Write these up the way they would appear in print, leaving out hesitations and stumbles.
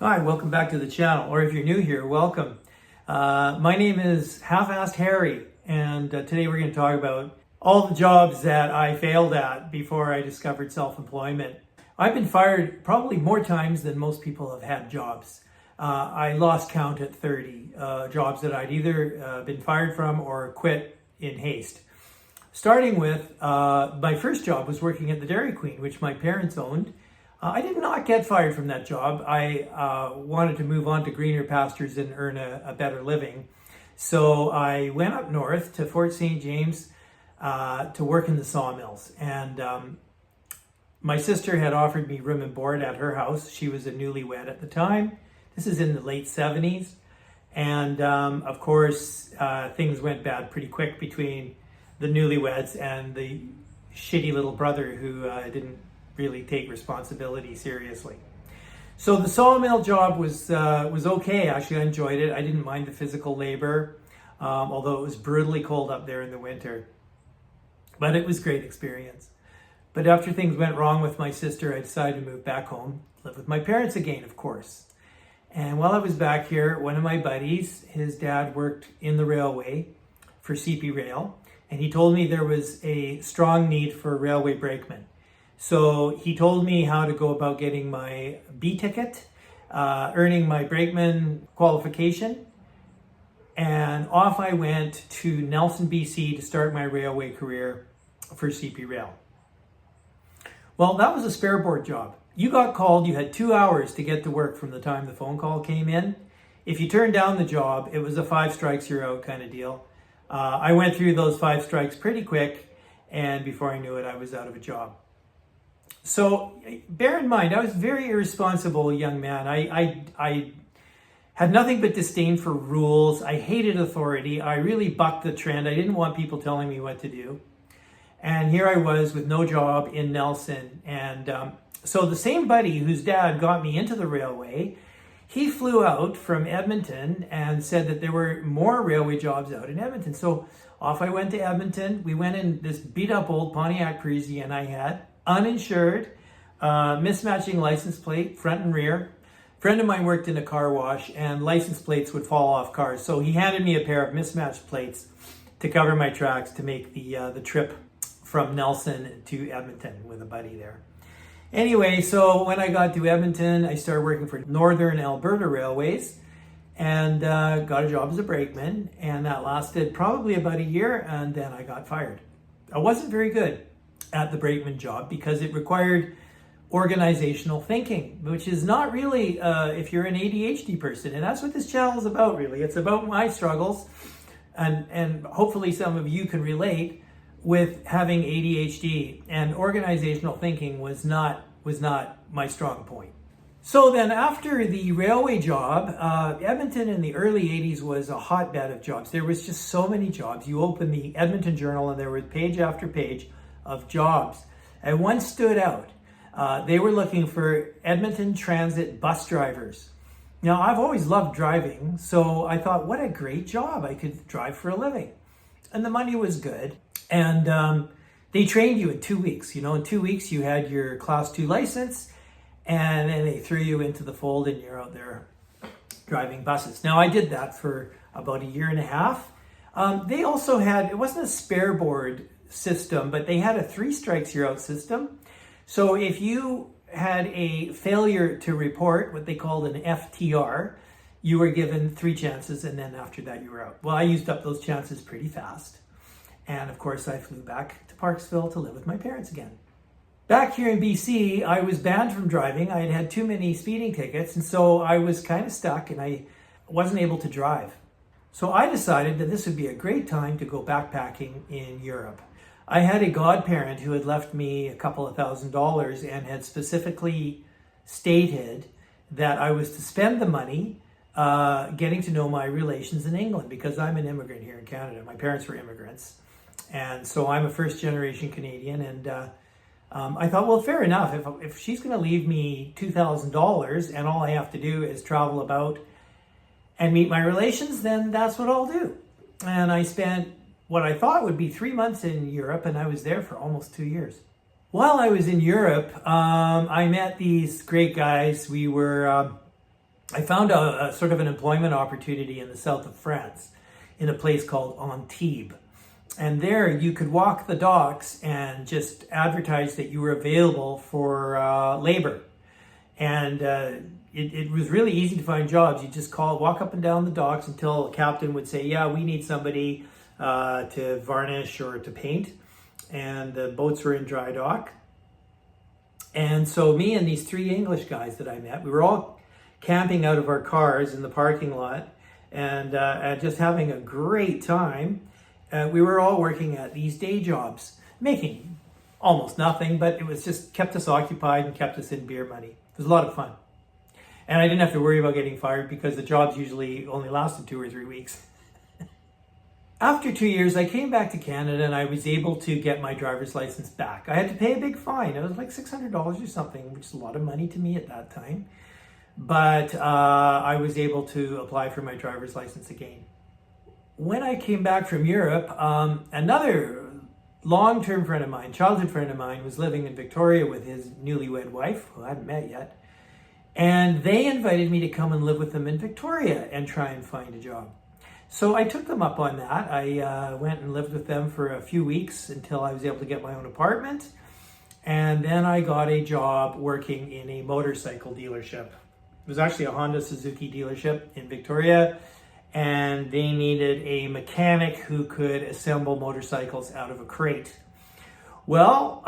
Hi, welcome back to the channel, or if you're new here, welcome. My name is Half-Assed Harry, and today we're going to talk about all the jobs that I failed at before I discovered self-employment. I've been fired probably more times than most people have had jobs. I lost count at 30 jobs that I'd either been fired from or quit in haste. Starting with my first job was working at the Dairy Queen, which my parents owned. I did not get fired from that job. I wanted to move on to greener pastures and earn a better living. So I went up north to Fort St. James to work in the sawmills. And my sister had offered me room and board at her house. She was a newlywed at the time. This is in the late 70s. And of course, things went bad pretty quick between the newlyweds and the shitty little brother who didn't really take responsibility seriously. So the sawmill job was okay. Actually, I enjoyed it. I didn't mind the physical labor, although it was brutally cold up there in the winter. But it was a great experience. But after things went wrong with my sister, I decided to move back home, live with my parents again, of course. And while I was back here, one of my buddies, his dad worked in the railway for CP Rail, and he told me there was a strong need for railway brakemen. So he told me how to go about getting my B ticket, earning my brakeman qualification, and off I went to Nelson, BC to start my railway career for CP Rail. Well, that was a spare board job. You got called, you had 2 hours to get to work from the time the phone call came in. If you turned down the job, it was a 5 strikes, you're out kind of deal. I went through those 5 strikes pretty quick, and before I knew it, I was out of a job. So bear in mind, I was a very irresponsible young man. I had nothing but disdain for rules. I hated authority. I really bucked the trend. I didn't want people telling me what to do. And here I was with no job in Nelson. And so the same buddy whose dad got me into the railway, he flew out from Edmonton and said that there were more railway jobs out in Edmonton. So off I went to Edmonton. We went in this beat up old Pontiac Parisienne I had, uninsured, mismatching license plate, front and rear. A friend of mine worked in a car wash and license plates would fall off cars. So he handed me a pair of mismatched plates to cover my tracks to make the trip from Nelson to Edmonton with a buddy there. Anyway, so when I got to Edmonton, I started working for Northern Alberta Railways and got a job as a brakeman. And that lasted probably about a year, and then I got fired. I wasn't very good at the brakeman job because it required organizational thinking, which is not really if you're an ADHD person. And that's what this channel is about, really. It's about my struggles, and hopefully some of you can relate with having ADHD, and organizational thinking was not my strong point. So then after the railway job, Edmonton in the early 80s was a hotbed of jobs. There was just so many jobs. You open the Edmonton Journal and there was page after page of jobs. And one stood out. They were looking for Edmonton Transit bus drivers. Now, I've always loved driving, so I thought, what a great job. I could drive for a living. And the money was good. And they trained you in 2 weeks. You know, in 2 weeks, you had your Class 2 license, and then they threw you into the fold and you're out there driving buses. Now, I did that for about a year and a half. They also had, it wasn't a spare board system, but they had a 3 strikes you're out system. So if you had a failure to report, what they called an FTR, you were given 3 chances, and then after that you were out. Well, I used up those chances pretty fast. And of course I flew back to Parksville to live with my parents again. Back here in BC, I was banned from driving. I had had too many speeding tickets, and so I was kind of stuck and I wasn't able to drive. So I decided that this would be a great time to go backpacking in Europe. I had a godparent who had left me a couple of $1,000s and had specifically stated that I was to spend the money getting to know my relations in England, because I'm an immigrant here in Canada. My parents were immigrants. And so I'm a first generation Canadian. And I thought, well, fair enough. If she's going to leave me $2,000 and all I have to do is travel about and meet my relations, then that's what I'll do. And I spent what I thought would be 3 months in Europe, and I was there for almost 2 years. While I was in Europe, I met these great guys. We were I found a sort of an employment opportunity in the south of France in a place called Antibes. And there you could walk the docks and just advertise that you were available for labor. And it was really easy to find jobs. You just walk up and down the docks until a captain would say, yeah, we need somebody to varnish or to paint. And the boats were in dry dock. And so me and these three English guys that I met, we were all camping out of our cars in the parking lot and just having a great time. We were all working at these day jobs, making almost nothing, but it was just kept us occupied and kept us in beer money. It was a lot of fun. And I didn't have to worry about getting fired because the jobs usually only lasted 2 or 3 weeks. After 2 years, I came back to Canada and I was able to get my driver's license back. I had to pay a big fine. It was like $600 or something, which is a lot of money to me at that time. But I was able to apply for my driver's license again. When I came back from Europe, another long-term friend of mine, childhood friend of mine, was living in Victoria with his newlywed wife, who I hadn't met yet. And they invited me to come and live with them in Victoria and try and find a job. So I took them up on that. I went and lived with them for a few weeks until I was able to get my own apartment. And then I got a job working in a motorcycle dealership. It was actually a Honda Suzuki dealership in Victoria. And they needed a mechanic who could assemble motorcycles out of a crate. Well,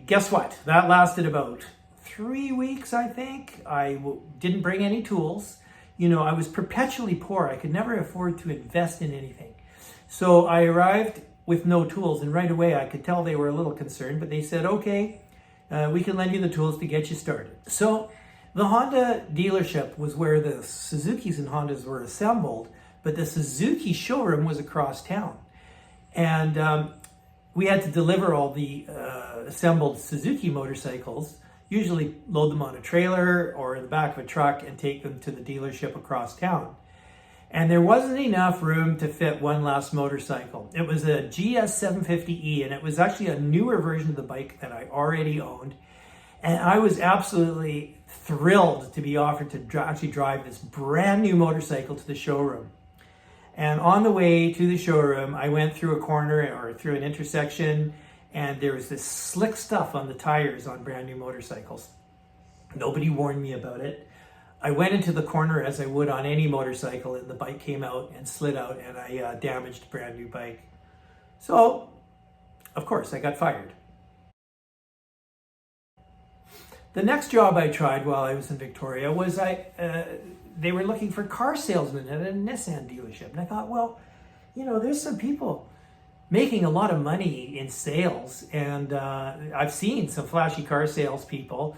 guess what? That lasted about 3 weeks, I think. I didn't bring any tools. You know, I was perpetually poor. I could never afford to invest in anything. So I arrived with no tools, and right away I could tell they were a little concerned, but they said, okay, we can lend you the tools to get you started. So the Honda dealership was where the Suzukis and Hondas were assembled, but the Suzuki showroom was across town. And we had to deliver all the assembled Suzuki motorcycles, usually load them on a trailer or in the back of a truck and take them to the dealership across town. And there wasn't enough room to fit one last motorcycle. It was a GS 750E, and it was actually a newer version of the bike that I already owned. And I was absolutely thrilled to be offered to actually drive this brand new motorcycle to the showroom. And on the way to the showroom, I went through a corner or through an intersection, and there was this slick stuff on the tires on brand new motorcycles. Nobody warned me about it. I went into the corner as I would on any motorcycle, and the bike came out and slid out, and I damaged the brand new bike. So, of course, I got fired. The next job I tried while I was in Victoria was they were looking for car salesmen at a Nissan dealership. And I thought, well, you know, there's some people making a lot of money in sales. And I've seen some flashy car salespeople.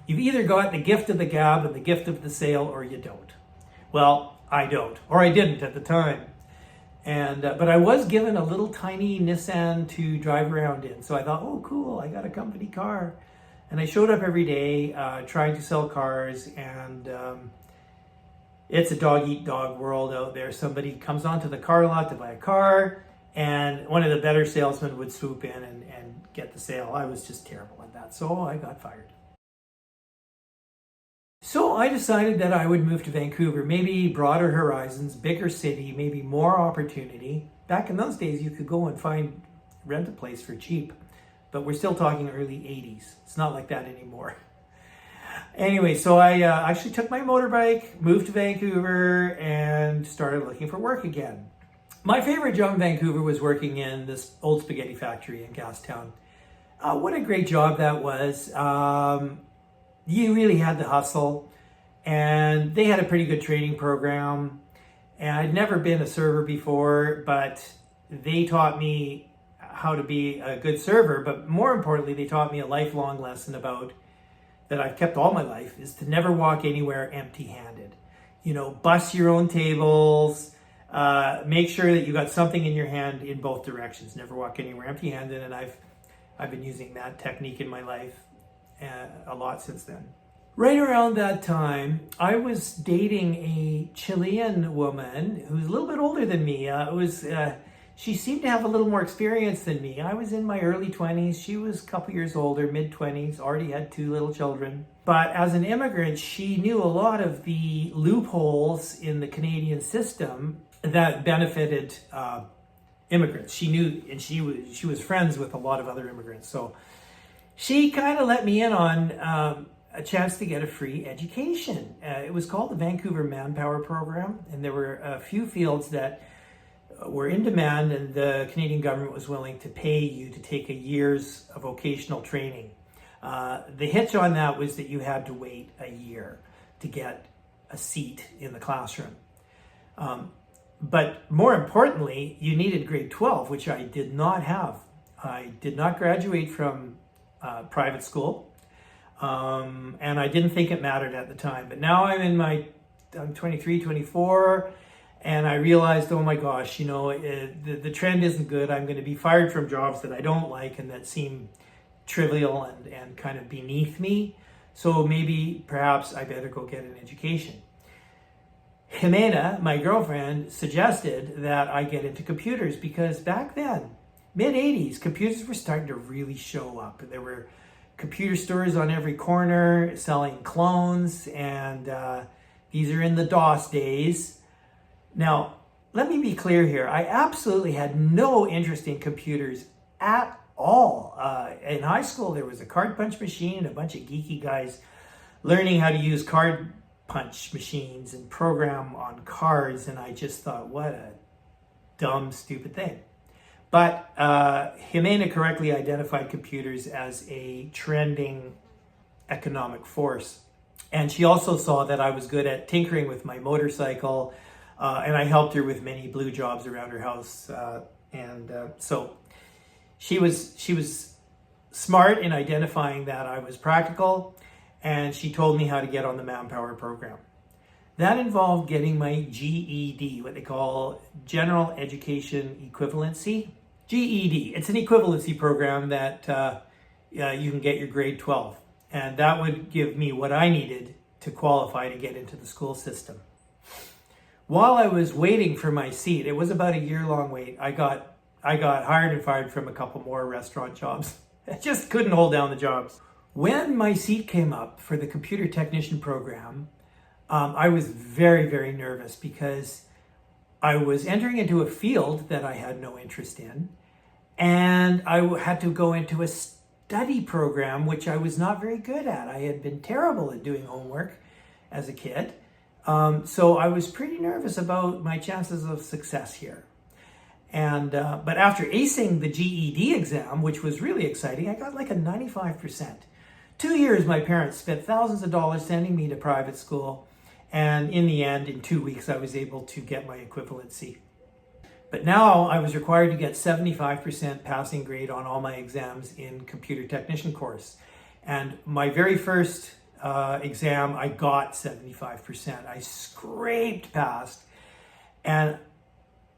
You've either got the gift of the gab and the gift of the sale, or you don't. Well, I don't, or I didn't at the time. And but I was given a little tiny Nissan to drive around in. So I thought, oh, cool, I got a company car. And I showed up every day trying to sell cars, and it's a dog-eat-dog world out there. Somebody comes onto the car lot to buy a car, and one of the better salesmen would swoop in and get the sale. I was just terrible at that, so I got fired. So I decided that I would move to Vancouver, maybe broader horizons, bigger city, maybe more opportunity. Back in those days, you could go and rent a place for cheap. But we're still talking early 80s. It's not like that anymore. Anyway, so I actually took my motorbike, moved to Vancouver, and started looking for work again. My favorite job in Vancouver was working in this old spaghetti factory in Gastown. What a great job that was. You really had to hustle, and they had a pretty good training program. And I'd never been a server before, but they taught me how to be a good server, but more importantly, they taught me a lifelong lesson about that I've kept all my life, is to never walk anywhere empty-handed. You know, bus your own tables, make sure that you got something in your hand in both directions. Never walk anywhere empty-handed, and I've been using that technique in my life a lot since then. Right around that time, I was dating a Chilean woman who's a little bit older than me. she seemed to have a little more experience than me. I was in my early 20s. She was a couple years older, mid-20s, already had 2 little children. But as an immigrant, she knew a lot of the loopholes in the Canadian system that benefited immigrants. She knew, and she was friends with a lot of other immigrants. So she kind of let me in on a chance to get a free education. It was called the Vancouver Manpower Program, and there were a few fields that were in demand, and the Canadian government was willing to pay you to take a year's of vocational training. The hitch on that was that you had to wait a year to get a seat in the classroom. But more importantly, you needed grade 12, which I did not have. I did not graduate from private school, and I didn't think it mattered at the time. But now I'm 23, 24, and I realized, oh my gosh, the trend isn't good. I'm going to be fired from jobs that I don't like and that seem trivial and kind of beneath me. So perhaps I better go get an education. Jimena, my girlfriend, suggested that I get into computers because back then, mid-80s, computers were starting to really show up. There were computer stores on every corner selling clones, and these are in the DOS days. Now, let me be clear here. I absolutely had no interest in computers at all. In high school, there was a card punch machine and a bunch of geeky guys learning how to use card punch machines and program on cards, and I just thought, what a dumb, stupid thing. But Jimena correctly identified computers as a trending economic force. And she also saw that I was good at tinkering with my motorcycle, and I helped her with many blue jobs around her house. So she was smart in identifying that I was practical, and she told me how to get on the Manpower program. That involved getting my GED, what they call General Education Equivalency. GED, it's an equivalency program that you can get your grade 12. And that would give me what I needed to qualify to get into the school system. While I was waiting for my seat, it was about a year-long wait, I got hired and fired from a couple more restaurant jobs. I just couldn't hold down the jobs. When my seat came up for the computer technician program, I was very, very nervous because I was entering into a field that I had no interest in, and I had to go into a study program, which I was not very good at. I had been terrible at doing homework as a kid. So I was pretty nervous about my chances of success here. But after acing the GED exam, which was really exciting, I got like a 95%. 2 years, my parents spent thousands of dollars sending me to private school. And in the end, in 2 weeks, I was able to get my equivalency. But now I was required to get 75% passing grade on all my exams in computer technician course. And my very first exam, I got 75%. I scraped past. And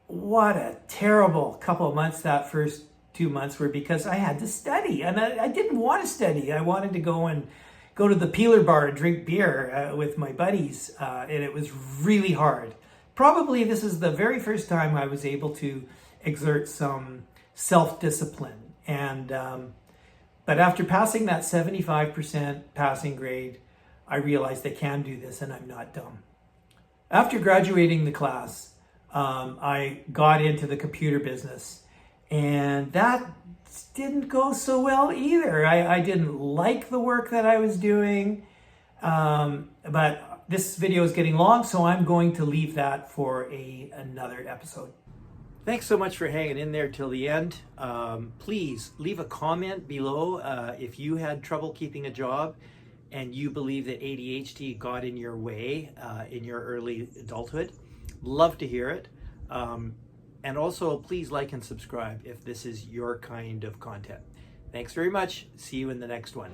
what a terrible couple of months that first 2 months were, because I had to study. And I didn't want to study. I wanted to go to the Peeler bar and drink beer with my buddies. And it was really hard. Probably this is the very first time I was able to exert some self-discipline. But after passing that 75% passing grade, I realized I can do this and I'm not dumb. After graduating the class, I got into the computer business, and that didn't go so well either. I didn't like the work that I was doing, but this video is getting long, so I'm going to leave that for another episode. Thanks so much for hanging in there till the end. Please leave a comment below if you had trouble keeping a job and you believe that ADHD got in your way in your early adulthood. Love to hear it. And also, please like and subscribe if this is your kind of content. Thanks very much. See you in the next one.